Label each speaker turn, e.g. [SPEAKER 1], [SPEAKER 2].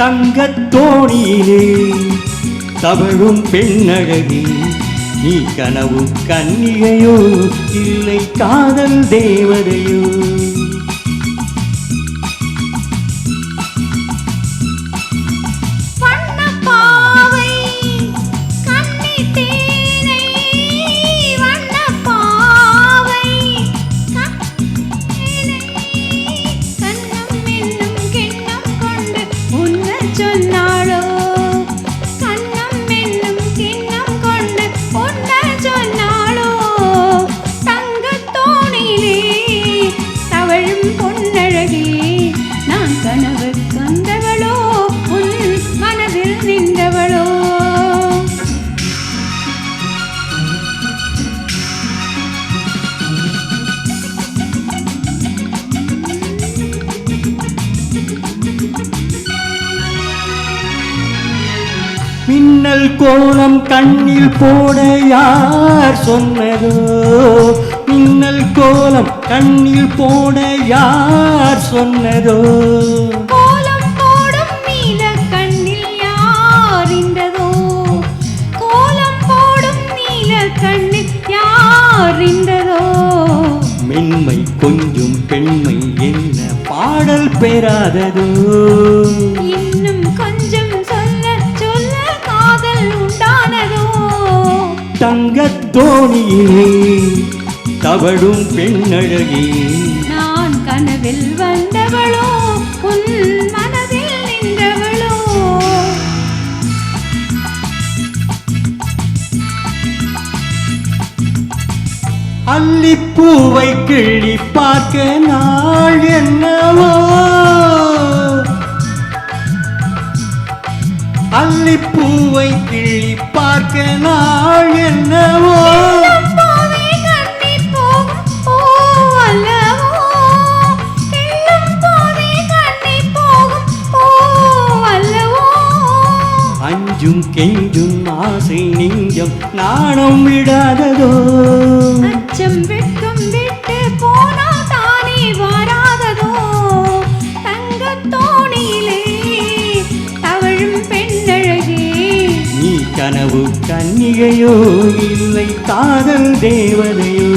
[SPEAKER 1] தங்கத்தோணியிலே தவழும் பெண்ணழகி, நீ கனவு கன்னிகையோ இல்லை காதல் தேவதையோ? மின்னல் கோலம் கண்ணில் போட யார் சொன்னதோ? மின்னல் கோலம் கண்ணில் போட யார் சொன்னதோ?
[SPEAKER 2] கோலம் போடும் நீல கண்ணில் யார் இன்றதோ? கோலம் போடும் நீல கண்ணில் யார் இன்றதோ?
[SPEAKER 1] மென்மை கொஞ்சம் பெண்மை என்ன பாடல் பெறாததோ?
[SPEAKER 2] இன்னும் கொஞ்சம்
[SPEAKER 1] தங்கத்தோணியிலே தவழும் பெண்ணழகி,
[SPEAKER 2] நான் கனவில் வந்தவளோ உன் மனதில் நின்றவளோ?
[SPEAKER 1] அல்லிப்பூவை கிள்ளி பார்க்க நாள் என்னவோ? அல்லிப்பூவை கிள்ளி பார்க்க நாள் என்னவோ? அஞ்சும் கெஞ்சும் ஆசை நெஞ்சம் நாணம் விடாததோ?
[SPEAKER 2] அச்சம் வெட்கம் விட்டு போனா தானே வராததோ? தங்கத்தோணியிலே தவழும் பெண்ணழகே,
[SPEAKER 1] நீ கனவு கன்னிகையோ இல்லை காதல் தேவதையோ?